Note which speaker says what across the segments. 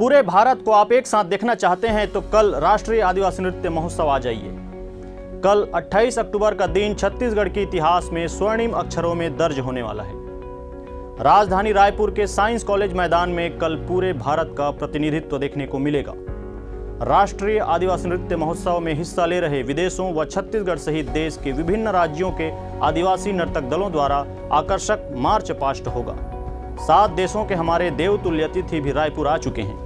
Speaker 1: पूरे भारत को आप एक साथ देखना चाहते हैं तो कल राष्ट्रीय आदिवासी नृत्य महोत्सव आ जाइए। कल 28 अक्टूबर का दिन छत्तीसगढ़ के इतिहास में स्वर्णिम अक्षरों में दर्ज होने वाला है। राजधानी रायपुर के साइंस कॉलेज मैदान में कल पूरे भारत का प्रतिनिधित्व देखने को मिलेगा। राष्ट्रीय आदिवासी नृत्य महोत्सव में हिस्सा ले रहे विदेशों व छत्तीसगढ़ सहित देश के विभिन्न राज्यों के आदिवासी नर्तक दलों द्वारा आकर्षक मार्च पास्ट होगा। 7 देशों के हमारे देवतुल्य अतिथि भी रायपुर आ चुके हैं।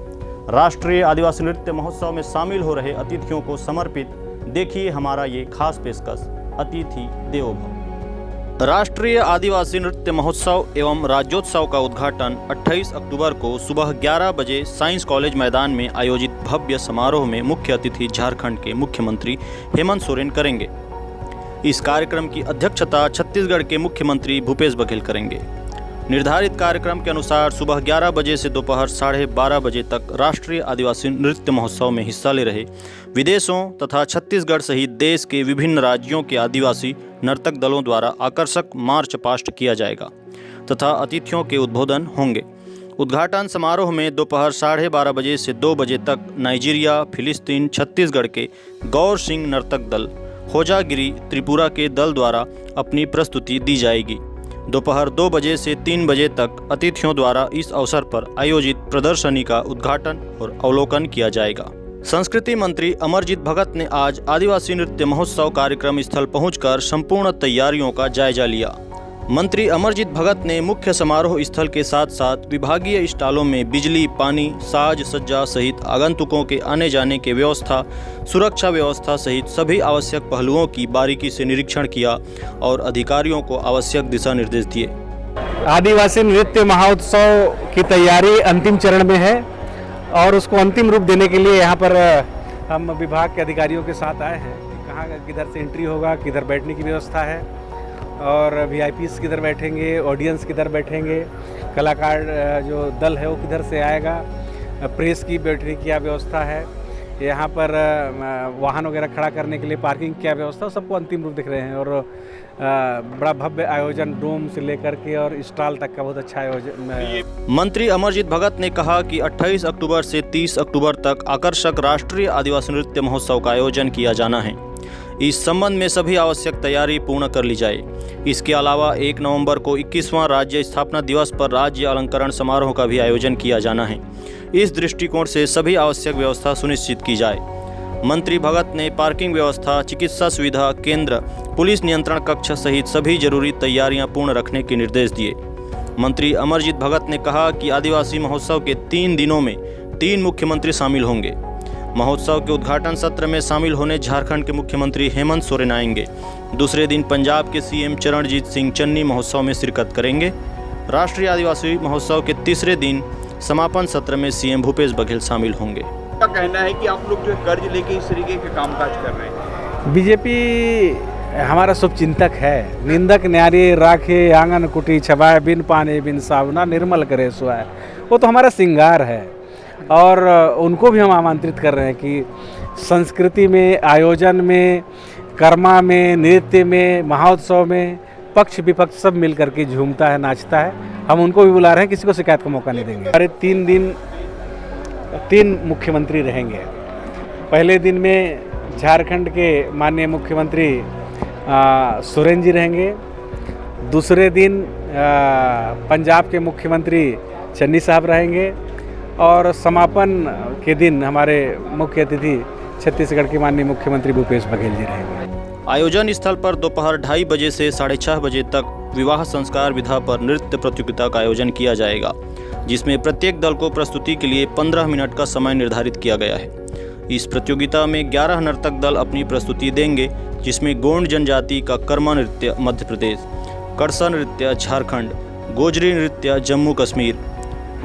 Speaker 1: राष्ट्रीय आदिवासी नृत्य महोत्सव में शामिल हो रहे अतिथियों को समर्पित देखिए हमारा ये खास पेशकश, अतिथि देवो भव। राष्ट्रीय आदिवासी नृत्य महोत्सव एवं राज्योत्सव का उद्घाटन 28 अक्टूबर को सुबह 11 बजे साइंस कॉलेज मैदान में आयोजित भव्य समारोह में मुख्य अतिथि झारखंड के मुख्यमंत्री हेमंत सोरेन करेंगे। इस कार्यक्रम की अध्यक्षता छत्तीसगढ़ के मुख्यमंत्री भूपेश बघेल करेंगे। निर्धारित कार्यक्रम के अनुसार सुबह 11 बजे से दोपहर 12:30 बजे तक राष्ट्रीय आदिवासी नृत्य महोत्सव में हिस्सा ले रहे विदेशों तथा छत्तीसगढ़ सहित देश के विभिन्न राज्यों के आदिवासी नर्तक दलों द्वारा आकर्षक मार्च पास्ट किया जाएगा तथा अतिथियों के उद्बोधन होंगे। उद्घाटन समारोह में दोपहर 12:30 बजे से 2 बजे तक नाइजीरिया, फिलिस्तीन, छत्तीसगढ़ के गौर सिंह नर्तक दल, होजागिरी त्रिपुरा के दल द्वारा अपनी प्रस्तुति दी जाएगी। दोपहर 2 बजे से 3 बजे तक अतिथियों द्वारा इस अवसर पर आयोजित प्रदर्शनी का उद्घाटन और अवलोकन किया जाएगा। संस्कृति मंत्री अमरजीत भगत ने आज आदिवासी नृत्य महोत्सव कार्यक्रम स्थल पहुंचकर संपूर्ण तैयारियों का जायजा लिया। मंत्री अमरजीत भगत ने मुख्य समारोह स्थल के साथ साथ विभागीय स्टॉलों में बिजली, पानी, साज सज्जा सहित आगंतुकों के आने जाने की व्यवस्था, सुरक्षा व्यवस्था सहित सभी आवश्यक पहलुओं की बारीकी से निरीक्षण किया और अधिकारियों को आवश्यक दिशा निर्देश दिए।
Speaker 2: आदिवासी नृत्य महोत्सव की तैयारी अंतिम चरण में है और उसको अंतिम रूप देने के लिए यहाँ पर हम विभाग के अधिकारियों के साथ आए हैं कि कहाँ किधर से एंट्री होगा, किधर बैठने की व्यवस्था है और वीआईपीस किधर बैठेंगे, ऑडियंस किधर बैठेंगे, कलाकार जो दल है वो किधर से आएगा, प्रेस की बैठने की क्या व्यवस्था है, यहाँ पर वाहन वगैरह खड़ा करने के लिए पार्किंग क्या व्यवस्था, सबको अंतिम रूप दिख रहे हैं। और बड़ा भव्य आयोजन डोम से लेकर के और स्टॉल तक का बहुत अच्छा आयोजन।
Speaker 1: मंत्री अमरजीत भगत ने कहा कि 28 अक्टूबर से 30 अक्टूबर तक आकर्षक राष्ट्रीय आदिवासी नृत्य महोत्सव का आयोजन किया जाना है। इस संबंध में सभी आवश्यक तैयारी पूर्ण कर ली जाए। इसके अलावा 1 नवंबर को 21वां राज्य स्थापना दिवस पर राज्य अलंकरण समारोह का भी आयोजन किया जाना है। इस दृष्टिकोण से सभी आवश्यक व्यवस्था सुनिश्चित की जाए। मंत्री भगत ने पार्किंग व्यवस्था, चिकित्सा सुविधा केंद्र, पुलिस नियंत्रण कक्ष सहित सभी जरूरी तैयारियां पूर्ण रखने के निर्देश दिए। मंत्री अमरजीत भगत ने कहा कि आदिवासी महोत्सव के 3 दिनों में 3 मुख्यमंत्री शामिल होंगे। महोत्सव के उद्घाटन सत्र में शामिल होने झारखंड के मुख्यमंत्री हेमंत सोरेन आएंगे। दूसरे दिन पंजाब के सीएम चरणजीत सिंह चन्नी महोत्सव में शिरकत करेंगे। राष्ट्रीय आदिवासी महोत्सव के तीसरे दिन समापन सत्र में सीएम भूपेश बघेल शामिल होंगे।
Speaker 3: क्या कहना है कि आप लोग जो कर्ज लेके इस तरीके के कामकाज कर रहे हैं?
Speaker 2: बीजेपी हमारा शुभचिंतक है। निंदक न्यारी राखे आंगन कुटी छबाए, बिन पानी बिन सावना निर्मल करे सुहाए। वो तो हमारा श्रृंगार है और उनको भी हम आमंत्रित कर रहे हैं कि संस्कृति में, आयोजन में, कर्मा में, नृत्य में, महोत्सव में पक्ष विपक्ष सब मिल करके झूमता है, नाचता है। हम उनको भी बुला रहे हैं, किसी को शिकायत का मौका नहीं देंगे। अरे 3 दिन 3 मुख्यमंत्री रहेंगे। पहले दिन में झारखंड के माननीय मुख्यमंत्री सोरेन जी रहेंगे। दूसरे दिन पंजाब के मुख्यमंत्री चन्नी साहब रहेंगे और समापन के दिन हमारे मुख्य अतिथि छत्तीसगढ़ के माननीय मुख्यमंत्री भूपेश बघेल जी रहेंगे।
Speaker 1: आयोजन स्थल पर दोपहर 2:30 बजे से 6:30 बजे तक विवाह संस्कार विधा पर नृत्य प्रतियोगिता का आयोजन किया जाएगा, जिसमें प्रत्येक दल को प्रस्तुति के लिए 15 मिनट का समय निर्धारित किया गया है। इस प्रतियोगिता में 11 नर्तक दल अपनी प्रस्तुति देंगे, जिसमें गोंड जनजाति का कर्मा नृत्य मध्य प्रदेश, कड़सा नृत्य झारखंड, गोजरी नृत्य जम्मू कश्मीर,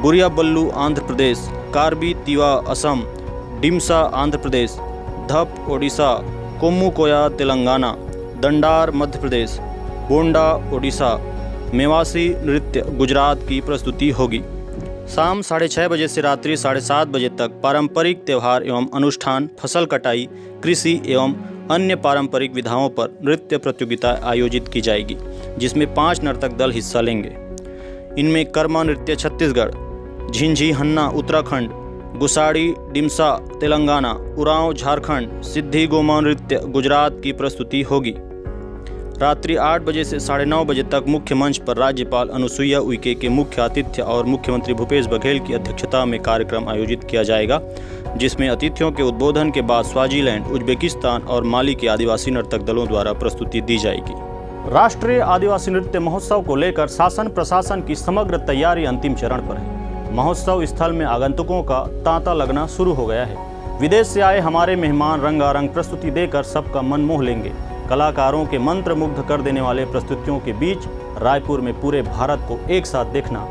Speaker 1: गुरिया बल्लू आंध्र प्रदेश, कार्बी तिवा असम, डिमसा आंध्र प्रदेश, धप ओडिशा, कोम्मू कोया तेलंगाना, दंडार मध्य प्रदेश, बोंडा ओडिशा, मेवासी नृत्य गुजरात की प्रस्तुति होगी। शाम 6:30 बजे से रात्रि 7:30 बजे तक पारंपरिक त्यौहार एवं अनुष्ठान, फसल कटाई, कृषि एवं अन्य पारंपरिक विधाओं पर नृत्य प्रतियोगिता आयोजित की जाएगी, जिसमें 5 नर्तक दल हिस्सा लेंगे। इनमें कर्मा नृत्य छत्तीसगढ़, झिंझी हन्ना उत्तराखंड, गुसाड़ी डिमसा तेलंगाना, उरांव झारखंड, सिद्धि गोमा नृत्य गुजरात की प्रस्तुति होगी। रात्रि 8 बजे से 9:30 बजे तक मुख्य मंच पर राज्यपाल अनुसुईया उइके के मुख्य आतिथ्य और मुख्यमंत्री भूपेश बघेल की अध्यक्षता में कार्यक्रम आयोजित किया जाएगा, जिसमें अतिथियों के उद्बोधन के बाद स्वाजीलैंड, उज्बेकिस्तान और माली के आदिवासी नर्तक दलों द्वारा प्रस्तुति दी जाएगी। राष्ट्रीय आदिवासी नृत्य महोत्सव को लेकर शासन प्रशासन की समग्र तैयारी अंतिम चरण पर है। महोत्सव स्थल में आगंतुकों का तांता लगना शुरू हो गया है। विदेश से आए हमारे मेहमान रंगारंग प्रस्तुति देकर सबका मन मोह लेंगे। कलाकारों के मंत्र मुग्ध कर देने वाले प्रस्तुतियों के बीच रायपुर में पूरे भारत को एक साथ देखना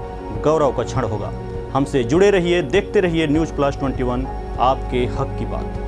Speaker 1: गौरव का क्षण होगा। हमसे जुड़े रहिए, देखते रहिए न्यूज़ प्लस 21, आपके हक की बात।